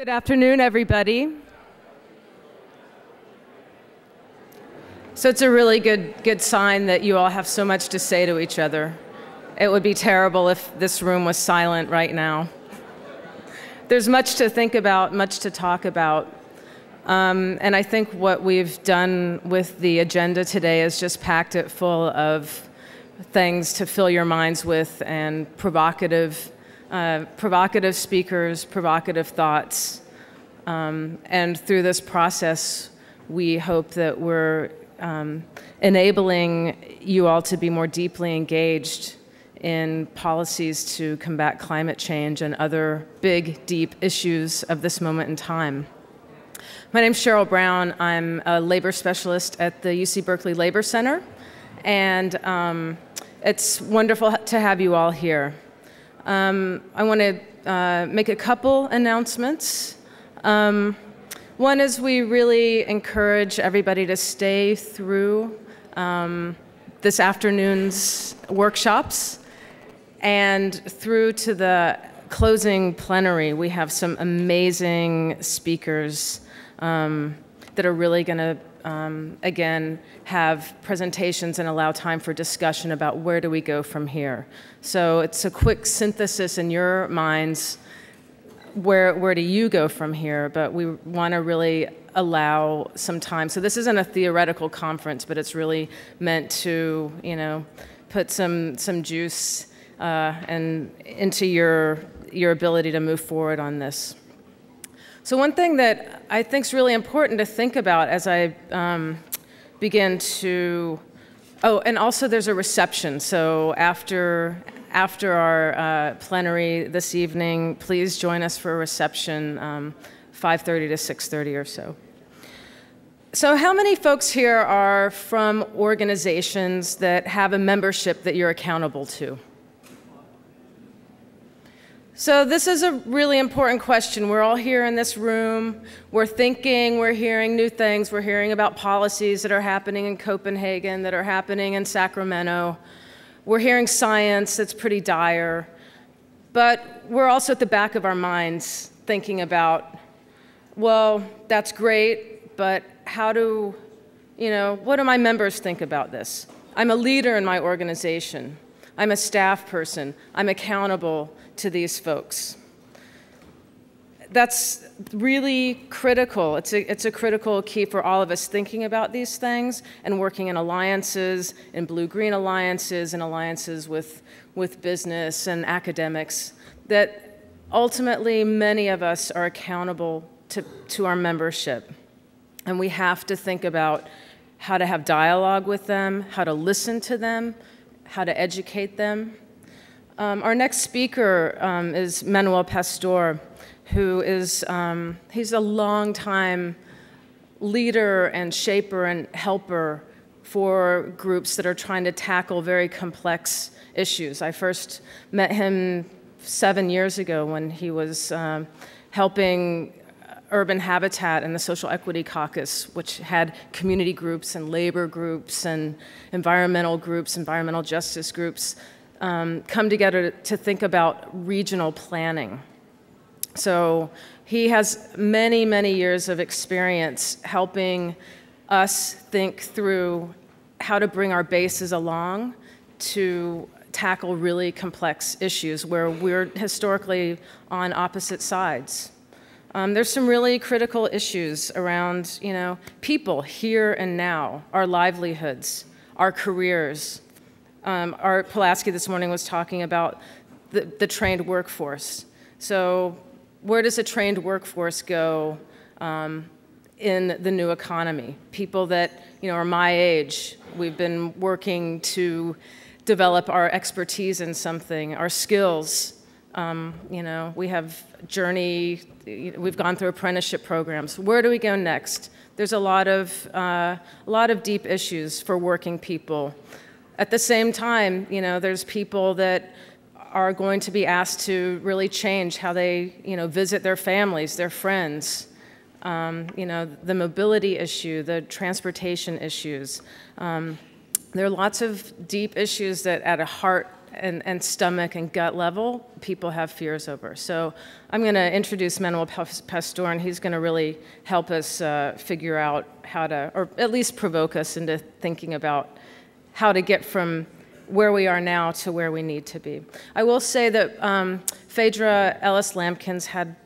Good afternoon, everybody. So it's a really good sign that you all have so much to say to each other. It would be terrible if this room was silent right now. There's much to think about, much to talk about. And I think what we've done with the agenda today is just packed it full of things to fill your minds with and provocative speakers, provocative thoughts. And through this process, we hope that we're enabling you all to be more deeply engaged in policies to combat climate change and other big, deep issues of this moment in time. My name's Cheryl Brown. I'm a labor specialist at the UC Berkeley Labor Center, and it's wonderful to have you all here. I want to make a couple announcements. One is we really encourage everybody to stay through this afternoon's workshops and through to the closing plenary. We have some amazing speakers that are really going to, again, have presentations and allow time for discussion about where do we go from here. So it's a quick synthesis in your minds, where do you go from here, but we want to really allow some time. So this isn't a theoretical conference, but it's really meant to, put some juice and into your ability to move forward on this. So one thing that I think is really important to think about as I begin to, and also there's a reception. So after our plenary this evening, please join us for a reception, 5:30 to 6:30 or so. So how many folks here are from organizations that have a membership that you're accountable to? So this is a really important question. We're all here in this room. We're thinking, we're hearing new things. We're hearing about policies that are happening in Copenhagen, that are happening in Sacramento. We're hearing science that's pretty dire. But we're also at the back of our minds thinking about, well, that's great, but how do, what do my members think about this? I'm a leader in my organization. I'm a staff person. I'm accountable to these folks. That's really critical. It's a critical key for all of us thinking about these things and working in alliances, in blue-green alliances, and alliances with business and academics, that ultimately many of us are accountable to our membership. And we have to think about how to have dialogue with them, how to listen to them, how to educate them. Our next speaker is Manuel, who is, he's a longtime leader and shaper and helper for groups that are trying to tackle very complex issues. I first met him 7 years ago when he was helping Urban Habitat and the Social Equity Caucus, which had community groups and labor groups and environmental justice groups, come together to think about regional planning. So he has many, many years of experience helping us think through how to bring our bases along to tackle really complex issues where we're historically on opposite sides. There's some really critical issues around, people here and now, our livelihoods, our careers. Art Pulaski this morning was talking about the trained workforce. So where does a trained workforce go in the new economy? People that are my age, we've been working to develop our expertise in something, our skills. We have we've gone through apprenticeship programs. Where do we go next? There's a lot of deep issues for working people. At the same time, there's people that are going to be asked to really change how they, visit their families, their friends. The mobility issue, the transportation issues. There are lots of deep issues that at a heart and stomach and gut level, people have fears over. So I'm going to introduce Manuel Pastor, and he's going to really help us figure out how to, or at least provoke us into thinking about how to get from where we are now to where we need to be. I will say that Phaedra Ellis-Lampkins had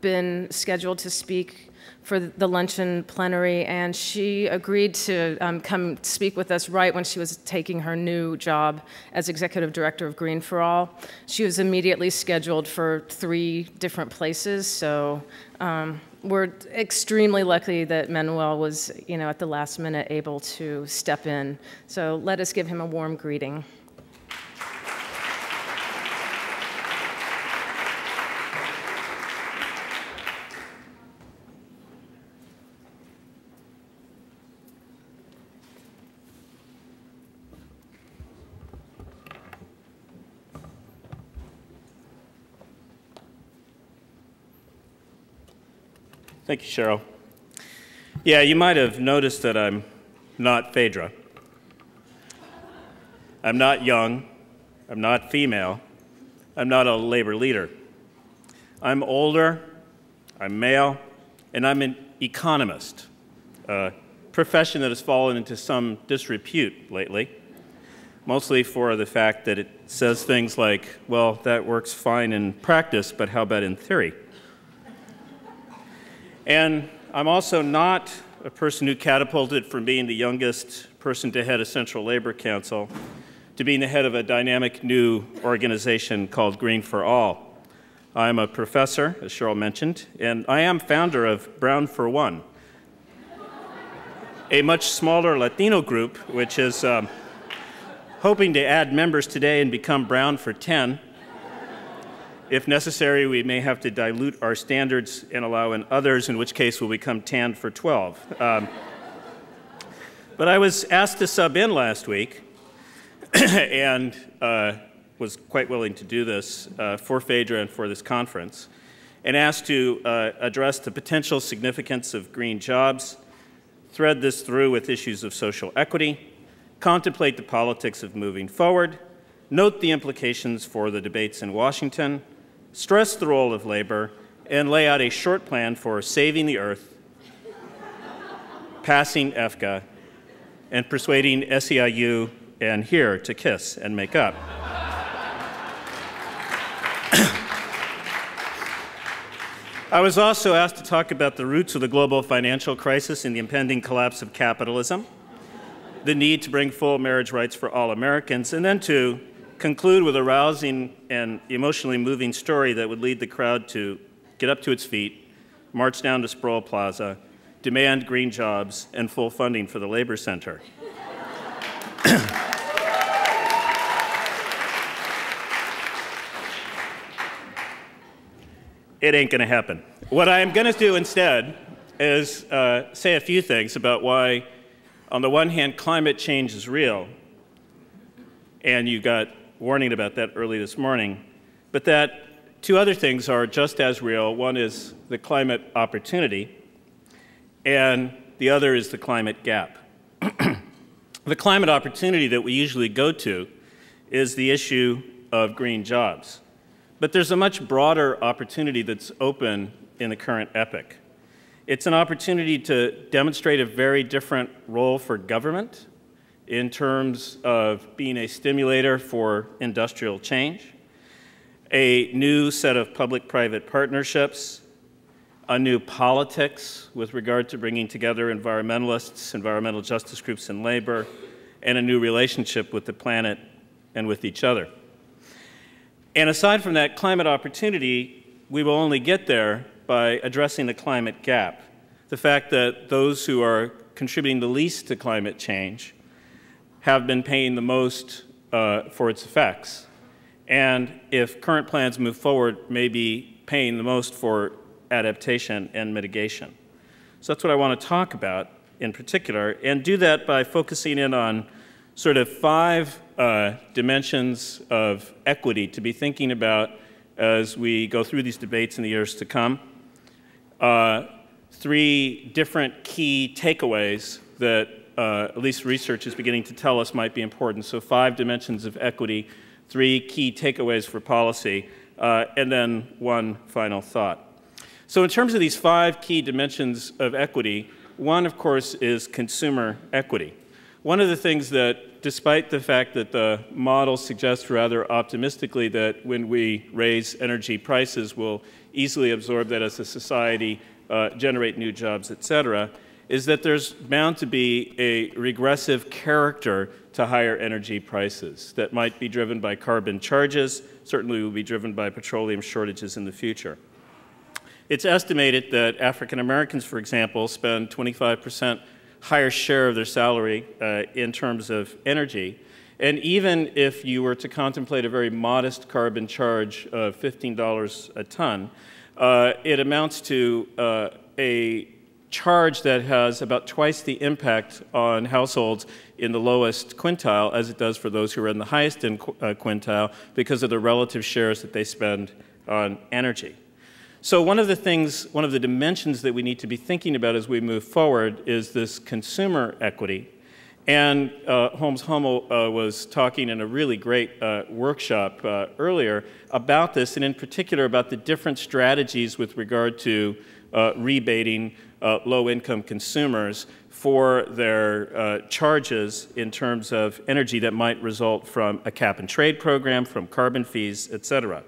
been scheduled to speak for the luncheon plenary, and she agreed to come speak with us right when she was taking her new job as executive director of Green for All. She was immediately scheduled for 3 different places, so we're extremely lucky that Manuel was, at the last minute able to step in. So let us give him a warm greeting. Thank you, Cheryl. Yeah, you might have noticed that I'm not Phaedra. I'm not young. I'm not female. I'm not a labor leader. I'm older, I'm male, and I'm an economist, a profession that has fallen into some disrepute lately, mostly for the fact that it says things like, well, that works fine in practice, but how about in theory? And I'm also not a person who catapulted from being the youngest person to head a Central Labor Council to being the head of a dynamic new organization called Green for All. I'm a professor, as Cheryl mentioned, and I am founder of Brown for One, a much smaller Latino group which is hoping to add members today and become Brown for 10. If necessary, we may have to dilute our standards and allow in others, in which case we'll become Tan for 12. But I was asked to sub in last week and was quite willing to do this for Phaedra and for this conference, and asked to address the potential significance of green jobs, thread this through with issues of social equity, contemplate the politics of moving forward, note the implications for the debates in Washington, stress the role of labor, and lay out a short plan for saving the earth, passing EFCA, and persuading CSII and HERE to kiss and make up. I was also asked to talk about the roots of the global financial crisis and the impending collapse of capitalism, the need to bring full marriage rights for all Americans, and then to conclude with a rousing and emotionally moving story that would lead the crowd to get up to its feet, march down to Sproul Plaza, demand green jobs and full funding for the Labor Center. It ain't going to happen. What I am going to do instead is say a few things about why, on the one hand, climate change is real, and you got warning about that early this morning, but that 2 other things are just as real. One is the climate opportunity, and the other is the climate gap. The climate opportunity that we usually go to is the issue of green jobs. But there's a much broader opportunity that's open in the current epoch. It's an opportunity to demonstrate a very different role for government in terms of being a stimulator for industrial change, a new set of public-private partnerships, a new politics with regard to bringing together environmentalists, environmental justice groups, and labor, and a new relationship with the planet and with each other. And aside from that climate opportunity, we will only get there by addressing the climate gap, the fact that those who are contributing the least to climate change have been paying the most for its effects, and if current plans move forward, may be paying the most for adaptation and mitigation. So that's what I want to talk about in particular, and do that by focusing in on sort of 5 dimensions of equity to be thinking about as we go through these debates in the years to come. 3 different key takeaways that at least research is beginning to tell us might be important. So 5 dimensions of equity 3 key takeaways for policy, and then one final thought. So in terms of these 5 key dimensions of equity, one, of course, is consumer equity. One of the things that, despite the fact that the model suggests rather optimistically that when we raise energy prices, we'll easily absorb that as a society, generate new jobs, et cetera, is that there's bound to be a regressive character to higher energy prices that might be driven by carbon charges, certainly will be driven by petroleum shortages in the future. It's estimated that African Americans, for example, spend 25% higher share of their salary in terms of energy. And even if you were to contemplate a very modest carbon charge of $15 a ton, it amounts to a charge that has about twice the impact on households in the lowest quintile as it does for those who are in the highest quintile because of the relative shares that they spend on energy. So one of the dimensions that we need to be thinking about as we move forward is this consumer equity. And Holmes Hummel was talking in a really great workshop earlier about this, and in particular about the different strategies with regard to rebating low-income consumers for their charges in terms of energy that might result from a cap-and-trade program, from carbon fees, et cetera.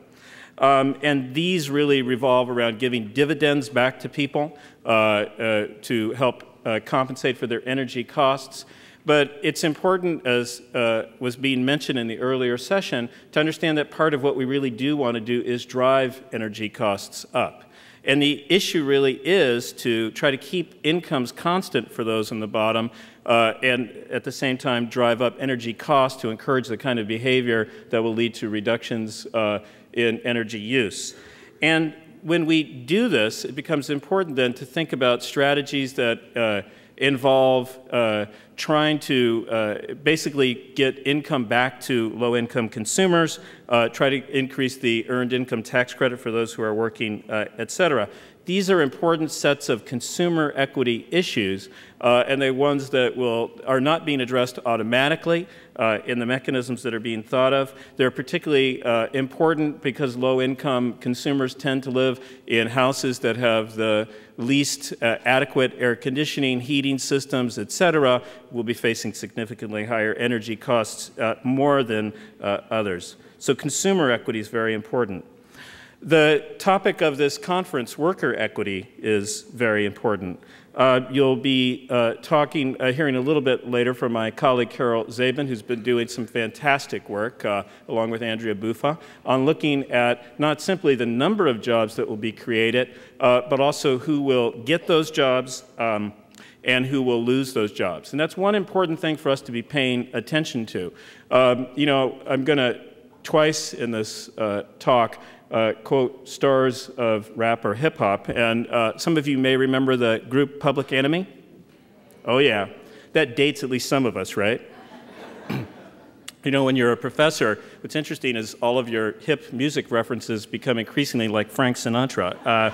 And these really revolve around giving dividends back to people to help compensate for their energy costs. But it's important, as was being mentioned in the earlier session, to understand that part of what we really do want to do is drive energy costs up. And the issue really is to try to keep incomes constant for those on the bottom and at the same time drive up energy costs to encourage the kind of behavior that will lead to reductions in energy use. And when we do this, it becomes important then to think about strategies that involve trying to basically get income back to low-income consumers, try to increase the earned income tax credit for those who are working, et cetera. These are important sets of consumer equity issues, and they're ones that are not being addressed automatically in the mechanisms that are being thought of. They're particularly important because low-income consumers tend to live in houses that have the least adequate air conditioning, heating systems, et cetera, will be facing significantly higher energy costs more than others. So consumer equity is very important. The topic of this conference, worker equity, is very important. You'll be hearing a little bit later from my colleague Carol Zabin, who's been doing some fantastic work, along with Andrea Buffa, on looking at not simply the number of jobs that will be created, but also who will get those jobs and who will lose those jobs. And that's one important thing for us to be paying attention to. You know, I'm going to, twice in this talk, quote stars of rap or hip-hop, and some of you may remember the group Public Enemy. Oh yeah, that dates at least some of us, right? You know, when you're a professor, what's interesting is all of your hip music references become increasingly like Frank Sinatra,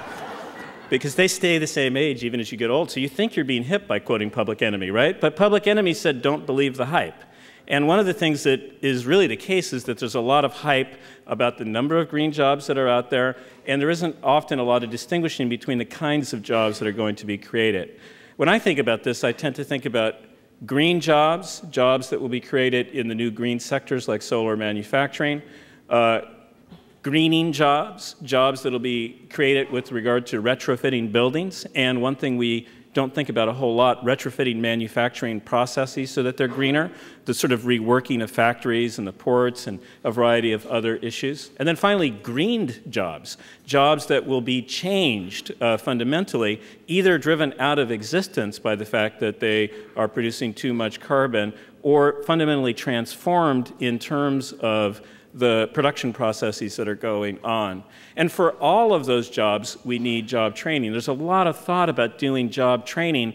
because they stay the same age even as you get old, so you think you're being hip by quoting Public Enemy, right? But Public Enemy said, don't believe the hype. And one of the things that is really the case is that there's a lot of hype about the number of green jobs that are out there, and there isn't often a lot of distinguishing between the kinds of jobs that are going to be created. When I think about this, I tend to think about green jobs, jobs that will be created in the new green sectors like solar manufacturing, greening jobs, jobs that will be created with regard to retrofitting buildings, and one thing we don't think about a whole lot, retrofitting manufacturing processes so that they're greener, the sort of reworking of factories and the ports and a variety of other issues. And then finally, greened jobs, jobs that will be changed fundamentally, either driven out of existence by the fact that they are producing too much carbon, or fundamentally transformed in terms of the production processes that are going on. And for all of those jobs, we need job training. There's a lot of thought about doing job training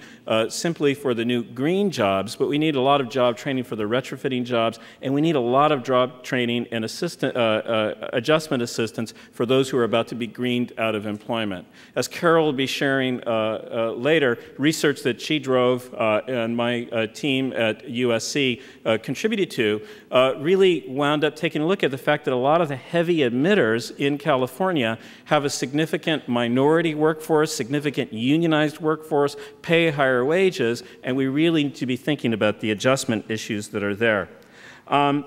simply for the new green jobs, but we need a lot of job training for the retrofitting jobs, and we need a lot of job training and adjustment assistance for those who are about to be greened out of employment. As Carol will be sharing later, research that she drove and my team at U.S.C. Contributed to really wound up taking a look at at the fact that a lot of the heavy emitters in California have a significant minority workforce, significant unionized workforce, pay higher wages, and we really need to be thinking about the adjustment issues that are there.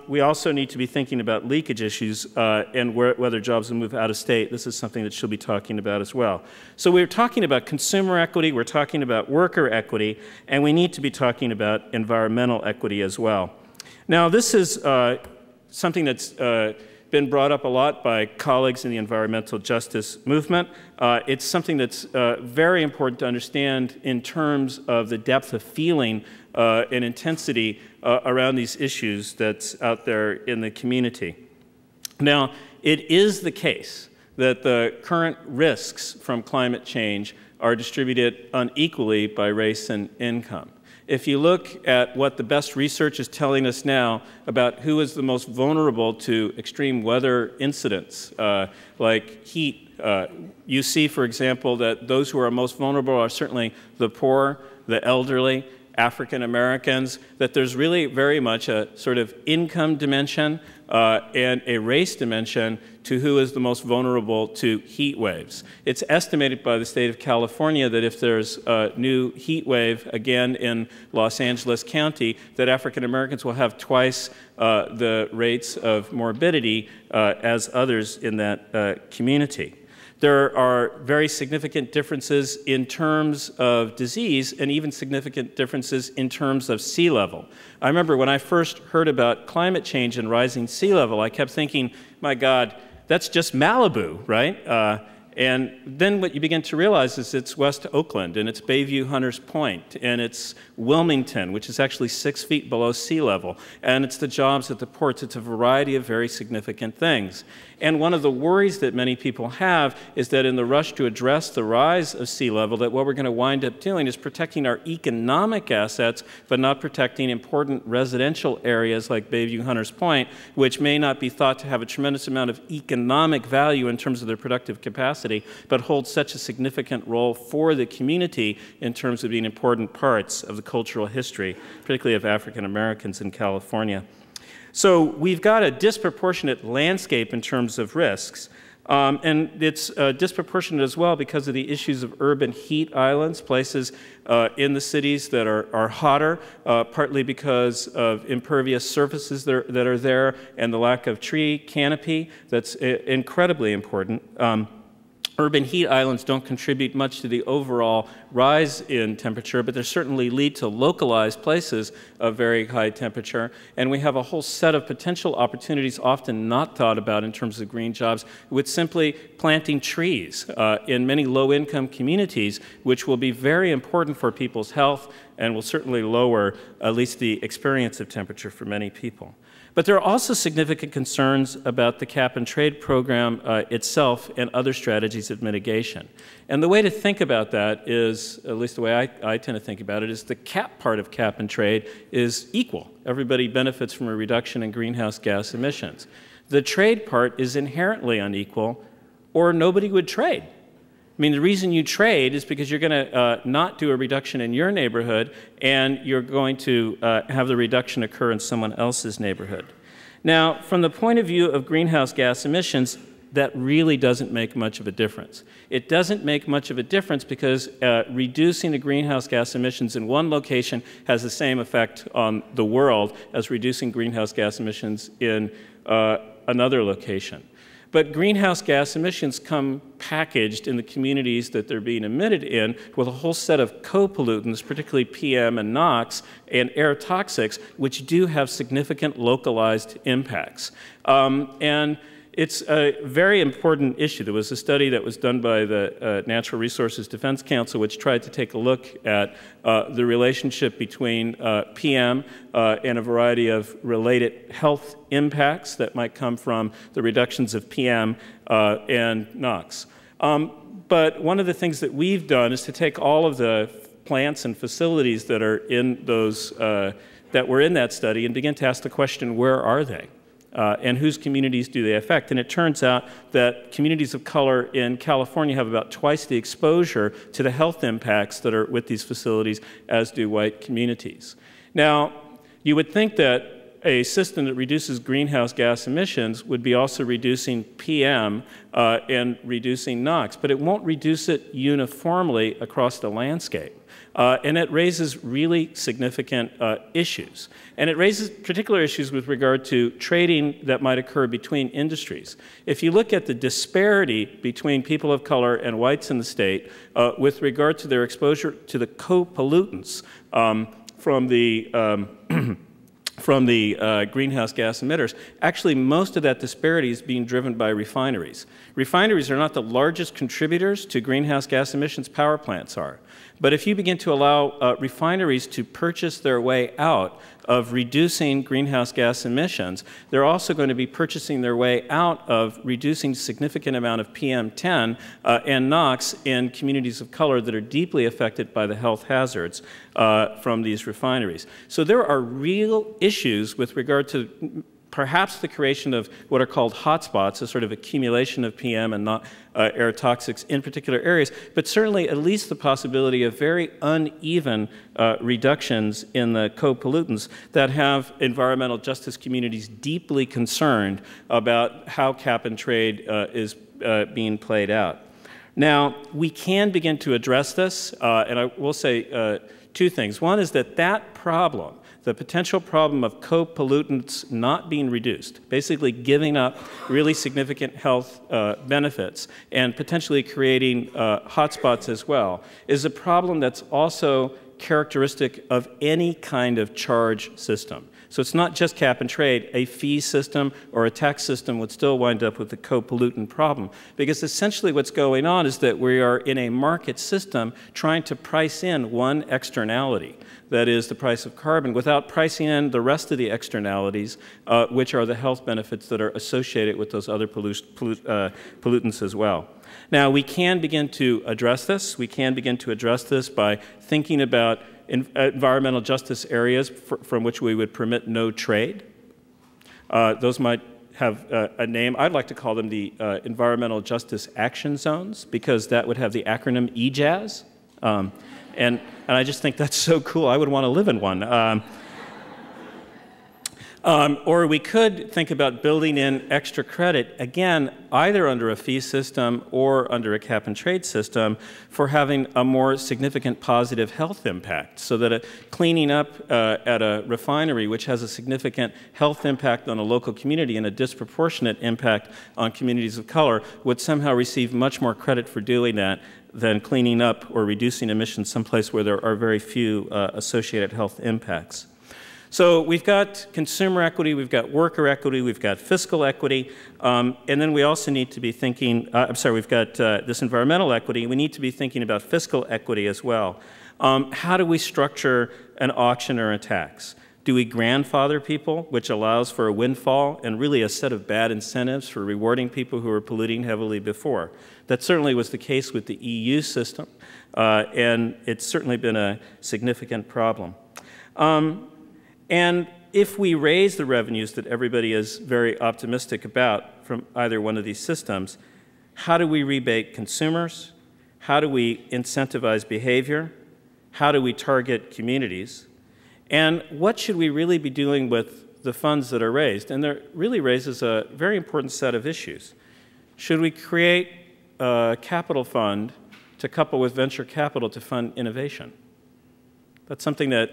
We also need to be thinking about leakage issues and whether jobs will move out of state. This is something that she'll be talking about as well. So we're talking about consumer equity, we're talking about worker equity, and we need to be talking about environmental equity as well. Now, this is something that's been brought up a lot by colleagues in the environmental justice movement. It's something that's very important to understand in terms of the depth of feeling and intensity around these issues that's out there in the community. Now, it is the case that the current risks from climate change are distributed unequally by race and income. If you look at what the best research is telling us now about who is the most vulnerable to extreme weather incidents, like heat, you see, for example, that those who are most vulnerable are certainly the poor, the elderly, African Americans, that there's really very much a sort of income dimension and a race dimension to who is the most vulnerable to heat waves. It's estimated by the state of California that if there's a new heat wave again in Los Angeles County, that African Americans will have twice the rates of morbidity as others in that community. There are very significant differences in terms of disease and even significant differences in terms of sea level. I remember when I first heard about climate change and rising sea level, I kept thinking, my God, that's just Malibu, right? And then what you begin to realize is it's West Oakland, and it's Bayview Hunters Point, and it's Wilmington, which is actually 6 feet below sea level, and it's the jobs at the ports. It's a variety of very significant things. And one of the worries that many people have is that in the rush to address the rise of sea level, that what we're going to wind up doing is protecting our economic assets, but not protecting important residential areas like Bayview Hunters Point, which may not be thought to have a tremendous amount of economic value in terms of their productive capacity, but hold such a significant role for the community in terms of being important parts of the cultural history, particularly of African Americans in California. So we've got a disproportionate landscape in terms of risks. And it's disproportionate as well because of the issues of urban heat islands, places in the cities that are hotter, partly because of impervious surfaces that are there and the lack of tree canopy. That's incredibly important. Urban heat islands don't contribute much to the overall rise in temperature, but they certainly lead to localized places of very high temperature. And we have a whole set of potential opportunities often not thought about in terms of green jobs with simply planting trees in many low-income communities, which will be very important for people's health and will certainly lower at least the experience of temperature for many people. But there are also significant concerns about the cap-and-trade program itself and other strategies of mitigation. And the way to think about that is, at least the way I tend to think about it, is the cap part of cap-and-trade is equal. Everybody benefits from a reduction in greenhouse gas emissions. The trade part is inherently unequal, or nobody would trade. I mean, the reason you trade is because you're going to not do a reduction in your neighborhood, and you're going to have the reduction occur in someone else's neighborhood. Now, from the point of view of greenhouse gas emissions, that really doesn't make much of a difference. It doesn't make much of a difference because reducing the greenhouse gas emissions in one location has the same effect on the world as reducing greenhouse gas emissions in another location. But greenhouse gas emissions come packaged in the communities that they're being emitted in with a whole set of co-pollutants, particularly PM and NOx and air toxics, which do have significant localized impacts. And it's a very important issue. There was a study that was done by the Natural Resources Defense Council which tried to take a look at the relationship between PM and a variety of related health impacts that might come from the reductions of PM and NOx. But one of the things that we've done is to take all of the plants and facilities that are in those, that were in that study and begin to ask the question, where are they? And whose communities do they affect? And it turns out that communities of color in California have about twice the exposure to the health impacts that are with these facilities as do white communities. Now, you would think that a system that reduces greenhouse gas emissions would be also reducing PM and reducing NOx, but it won't reduce it uniformly across the landscape. And it raises really significant issues. And it raises particular issues with regard to trading that might occur between industries. If you look at the disparity between people of color and whites in the state with regard to their exposure to the co-pollutants from the greenhouse gas emitters, actually most of that disparity is being driven by refineries. Refineries are not the largest contributors to greenhouse gas emissions, power plants are. But if you begin to allow refineries to purchase their way out of reducing greenhouse gas emissions, they're also going to be purchasing their way out of reducing significant amount of PM10 and NOx in communities of color that are deeply affected by the health hazards from these refineries. So there are real issues with regard to perhaps the creation of what are called hotspots, a sort of accumulation of PM and air toxics in particular areas, but certainly at least the possibility of very uneven reductions in the co-pollutants that have environmental justice communities deeply concerned about how cap and trade is being played out. Now, we can begin to address this, and I will say two things. One is that that problem, the potential problem of co-pollutants not being reduced, basically giving up really significant health benefits and potentially creating hotspots as well, is a problem that's also characteristic of any kind of charge system. So it's not just cap and trade. A fee system or a tax system would still wind up with the co-pollutant problem, because essentially what's going on is that we are in a market system trying to price in one externality, that is the price of carbon, without pricing in the rest of the externalities, which are the health benefits that are associated with those other pollutants as well. Now, we can begin to address this. We can begin to address this by thinking about environmental justice areas from which we would permit no trade. Those might have a name. I'd like to call them the Environmental Justice Action Zones, because that would have the acronym EJAZ. And I just think that's so cool. I would want to live in one. Or we could think about building in extra credit, again, either under a fee system or under a cap and trade system, for having a more significant positive health impact, so that cleaning up at a refinery, which has a significant health impact on a local community and a disproportionate impact on communities of color, would somehow receive much more credit for doing that than cleaning up or reducing emissions someplace where there are very few associated health impacts. So we've got consumer equity, we've got worker equity, we've got fiscal equity, and then we also need to be thinking, we've got this environmental equity, we need to be thinking about fiscal equity as well. How do we structure an auction or a tax? Do we grandfather people, which allows for a windfall and really a set of bad incentives for rewarding people who were polluting heavily before? That certainly was the case with the EU system, and it's certainly been a significant problem. And if we raise the revenues that everybody is very optimistic about from either one of these systems, how do we rebate consumers? How do we incentivize behavior? How do we target communities? And what should we really be doing with the funds that are raised? And that really raises a very important set of issues. Should we create a capital fund to couple with venture capital to fund innovation? That's something that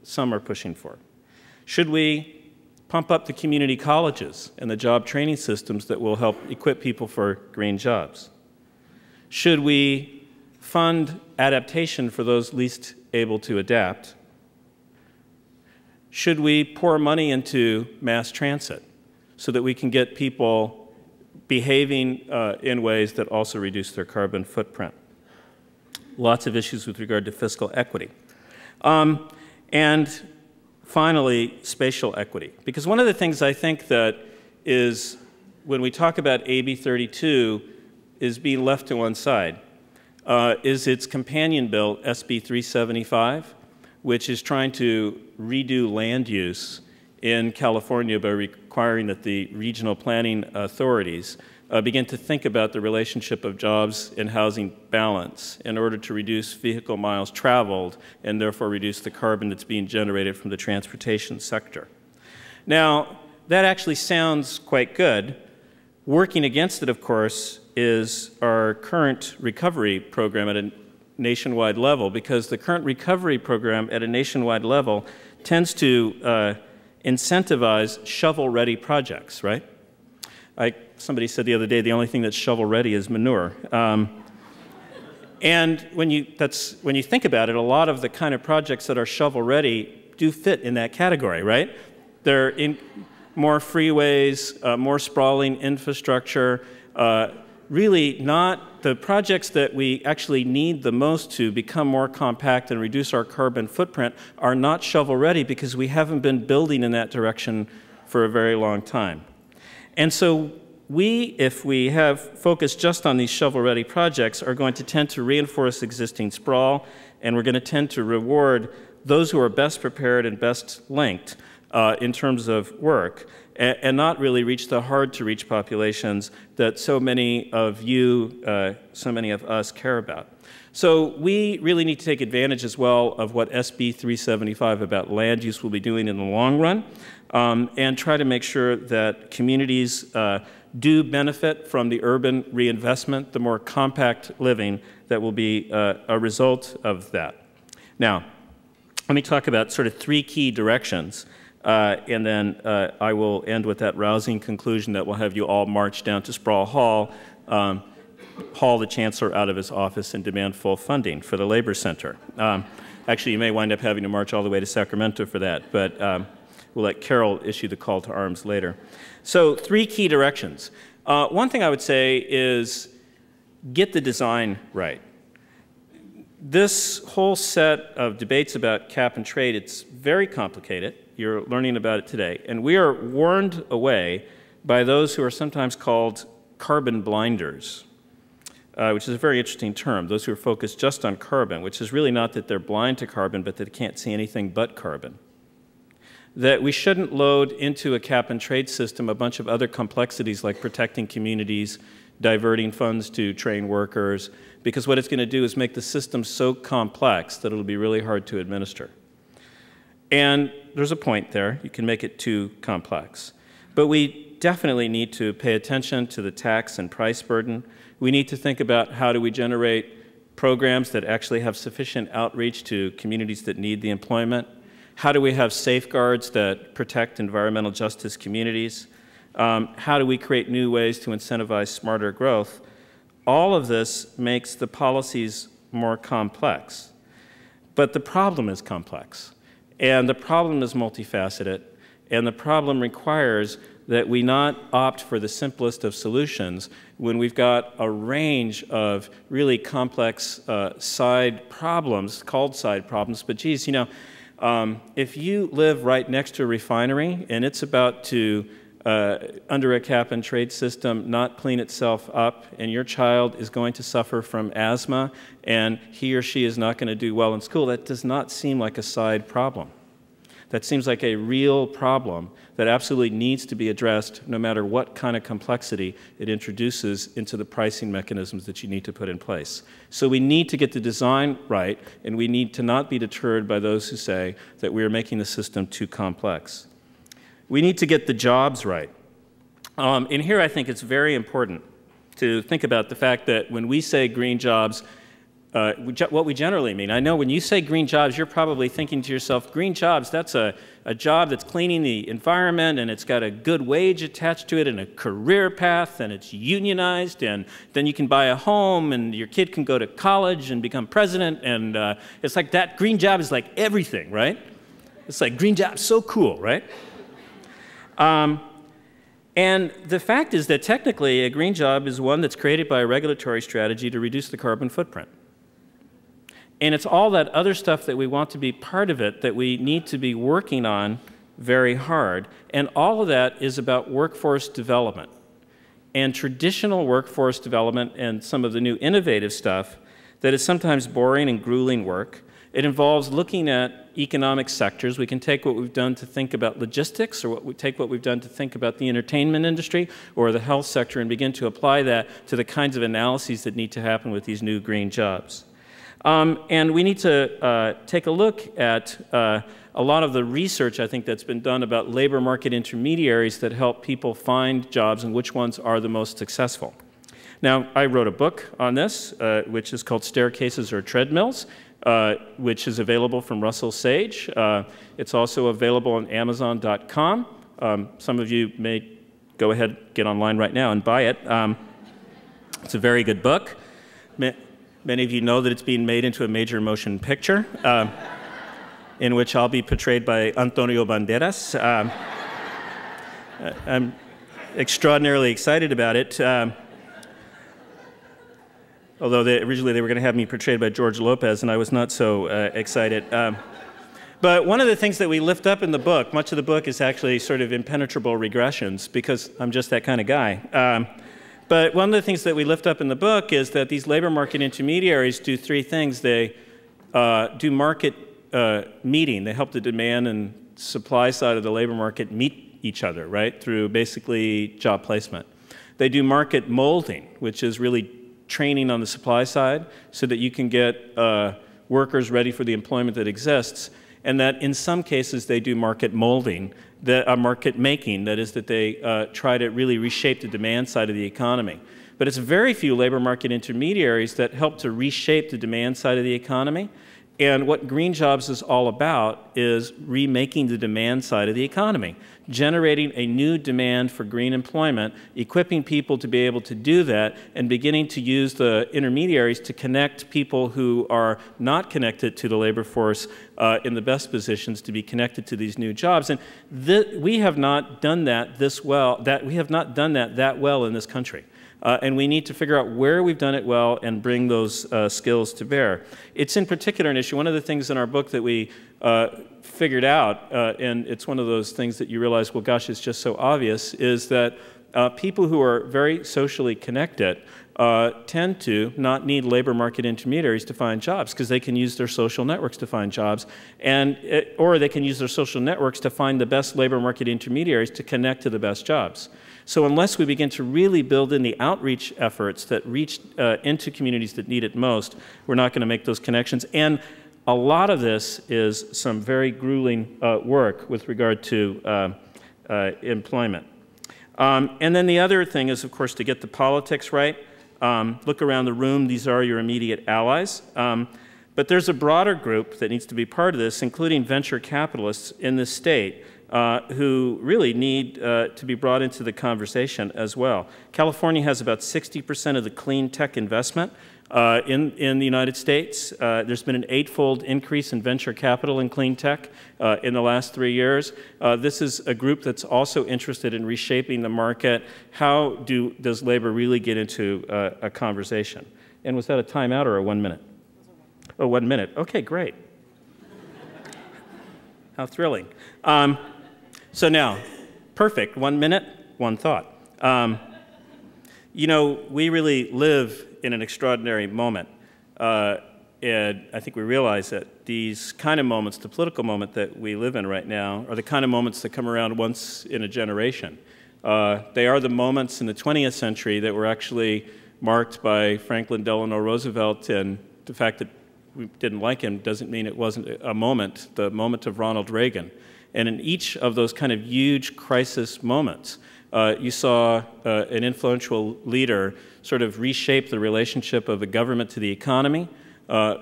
some are pushing for. Should we pump up the community colleges and the job training systems that will help equip people for green jobs? Should we fund adaptation for those least able to adapt? Should we pour money into mass transit so that we can get people behaving in ways that also reduce their carbon footprint? Lots of issues with regard to fiscal equity. And finally, spatial equity. Because one of the things I think that is, when we talk about AB 32, is being left to one side, is its companion bill, SB 375, which is trying to redo land use in California by requiring that the regional planning authorities begin to think about the relationship of jobs and housing balance in order to reduce vehicle miles traveled and therefore reduce the carbon that's being generated from the transportation sector. Now, that actually sounds quite good. Working against it, of course, is our current recovery program at a nationwide level, because the current recovery program at a nationwide level tends to incentivize shovel-ready projects, right? Somebody said the other day, the only thing that's shovel-ready is manure. And when you think about it, a lot of the kind of projects that are shovel-ready do fit in that category, right? They're in more freeways, more sprawling infrastructure, really not the projects that we actually need the most to become more compact and reduce our carbon footprint are not shovel-ready because we haven't been building in that direction for a very long time. And so if we have focused just on these shovel-ready projects, are going to tend to reinforce existing sprawl, and we're going to tend to reward those who are best prepared and best linked in terms of work, and not really reach the hard-to-reach populations that so many of you, so many of us care about. So we really need to take advantage as well of what SB 375 about land use will be doing in the long run, and try to make sure that communities do benefit from the urban reinvestment, the more compact living that will be a result of that. Now, let me talk about sort of 3 key directions, and then I will end with that rousing conclusion that we'll have you all march down to Sproul Hall, haul the Chancellor out of his office, and demand full funding for the Labor Center. Actually, you may wind up having to march all the way to Sacramento for that, but we'll let Carol issue the call to arms later. So 3 key directions. One thing I would say is get the design right. This whole set of debates about cap and trade, it's very complicated. You're learning about it today. And we are warned away by those who are sometimes called carbon blinders, which is a very interesting term, those who are focused just on carbon, which is really not that they're blind to carbon, but that they can't see anything but carbon. That we shouldn't load into a cap and trade system a bunch of other complexities like protecting communities, diverting funds to train workers, because what it's going to do is make the system so complex that it'll be really hard to administer. And there's a point there. You can make it too complex. But we definitely need to pay attention to the tax and price burden. We need to think about how do we generate programs that actually have sufficient outreach to communities that need the employment. How do we have safeguards that protect environmental justice communities? How do we create new ways to incentivize smarter growth? All of this makes the policies more complex. But the problem is complex. And the problem is multifaceted. And the problem requires that we not opt for the simplest of solutions when we've got a range of really complex side problems, called side problems. But geez, you know, if you live right next to a refinery and it's about to, under a cap and trade system, not clean itself up, and your child is going to suffer from asthma, and he or she is not going to do well in school, that does not seem like a side problem. That seems like a real problem that absolutely needs to be addressed no matter what kind of complexity it introduces into the pricing mechanisms that you need to put in place. So we need to get the design right, and we need to not be deterred by those who say that we are making the system too complex. We need to get the jobs right. And here I think it's very important to think about the fact that when we say green jobs, what we generally mean. I know when you say green jobs, you're probably thinking to yourself, green jobs, that's a job that's cleaning the environment, and it's got a good wage attached to it and a career path, and it's unionized, and then you can buy a home, and your kid can go to college and become president, and it's like that green job is like everything, right? It's like green job's so cool, right? And the fact is that technically a green job is one that's created by a regulatory strategy to reduce the carbon footprint. And it's all that other stuff that we want to be part of it that we need to be working on very hard. And all of that is about workforce development. And traditional workforce development and some of the new innovative stuff that is sometimes boring and grueling work. It involves looking at economic sectors. We can take what we've done to think about logistics, or take what we've done to think about the entertainment industry or the health sector, and begin to apply that to the kinds of analyses that need to happen with these new green jobs. And we need to take a look at a lot of the research, I think, that's been done about labor market intermediaries that help people find jobs and which ones are the most successful. Now, I wrote a book on this, which is called Staircases or Treadmills, which is available from Russell Sage. It's also available on Amazon.com. Some of you may go ahead, get online right now and buy it. It's a very good book. Many of you know that it's being made into a major motion picture, in which I'll be portrayed by Antonio Banderas. I'm extraordinarily excited about it. Although originally they were going to have me portrayed by George Lopez, and I was not so excited. But one of the things that we lift up in the book, much of the book is actually sort of impenetrable regressions, because I'm just that kind of guy. But one of the things that we lift up in the book is that these labor market intermediaries do three things. They do market meeting. They help the demand and supply side of the labor market meet each other, right, through basically job placement. They do market molding, which is really training on the supply side so that you can get workers ready for the employment that exists, and that in some cases they do market molding, market making, that is that they try to really reshape the demand side of the economy. But it's very few labor market intermediaries that help to reshape the demand side of the economy. And what Green Jobs is all about is remaking the demand side of the economy, generating a new demand for green employment, equipping people to be able to do that, and beginning to use the intermediaries to connect people who are not connected to the labor force in the best positions to be connected to these new jobs. And we have not done that that well in this country. And we need to figure out where we've done it well and bring those skills to bear. It's in particular an issue. One of the things in our book that we figured out, and it's one of those things that you realize, well, gosh, it's just so obvious, is that people who are very socially connected tend to not need labor market intermediaries to find jobs, because they can use their social networks to find jobs, or they can use their social networks to find the best labor market intermediaries to connect to the best jobs. So unless we begin to really build in the outreach efforts that reach into communities that need it most, we're not going to make those connections. And a lot of this is some very grueling work with regard to employment. And then the other thing is, of course, to get the politics right. Look around the room. These are your immediate allies. But there's a broader group that needs to be part of this, including venture capitalists in this state, who really need to be brought into the conversation as well. California has about 60% of the clean tech investment in the United States. There's been an 8-fold increase in venture capital in clean tech in the last 3 years. This is a group that's also interested in reshaping the market. How does labor really get into a conversation? And was that a timeout or a 1 minute? Oh, 1 minute. Okay, great. How thrilling. So now, perfect, 1 minute, one thought. You know, we really live in an extraordinary moment, and I think we realize that these kind of moments, the political moment that we live in right now, are the kind of moments that come around once in a generation. They are the moments in the 20th century that were actually marked by Franklin Delano Roosevelt, and the fact that we didn't like him doesn't mean it wasn't a moment, the moment of Ronald Reagan. And in each of those kind of huge crisis moments, you saw an influential leader sort of reshape the relationship of the government to the economy,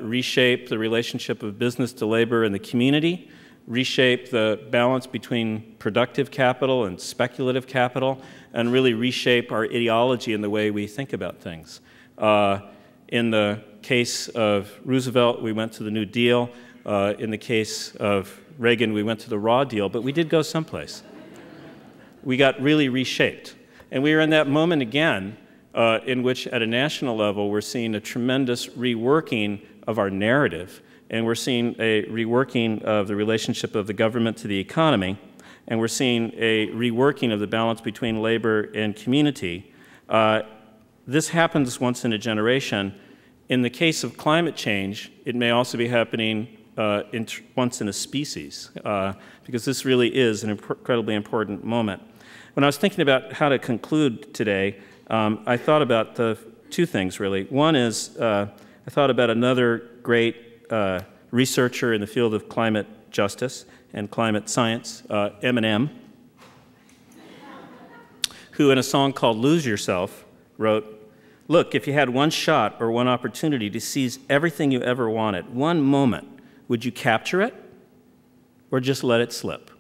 reshape the relationship of business to labor in the community, reshape the balance between productive capital and speculative capital, and really reshape our ideology in the way we think about things. In the case of Roosevelt, we went to the New Deal. In the case of Reagan, we went to the Raw Deal, but we did go someplace. We got really reshaped. And we are in that moment again in which, at a national level, we're seeing a tremendous reworking of our narrative, and we're seeing a reworking of the relationship of the government to the economy, and we're seeing a reworking of the balance between labor and community. This happens once in a generation. In the case of climate change, it may also be happening once in a species, because this really is an incredibly important moment. When I was thinking about how to conclude today, I thought about the two things, really. One is, I I thought about another great researcher in the field of climate justice and climate science, Eminem, who in a song called Lose Yourself wrote, "Look, if you had one shot or one opportunity to seize everything you ever wanted, one moment, would you capture it or just let it slip?"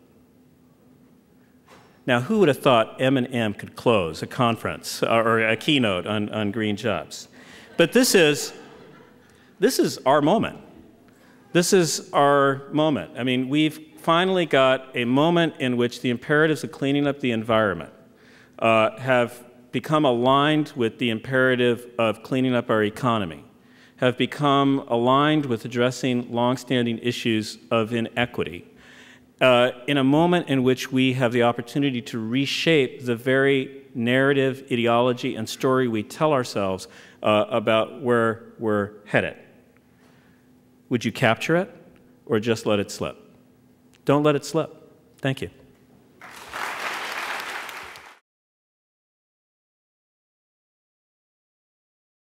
Now, who would have thought Eminem could close a conference or a keynote on green jobs? But this is our moment. This is our moment. I mean, we've finally got a moment in which the imperatives of cleaning up the environment have become aligned with the imperative of cleaning up our economy, have become aligned with addressing longstanding issues of inequity, in a moment in which we have the opportunity to reshape the very narrative, ideology, and story we tell ourselves about where we're headed. Would you capture it or just let it slip? Don't let it slip. Thank you.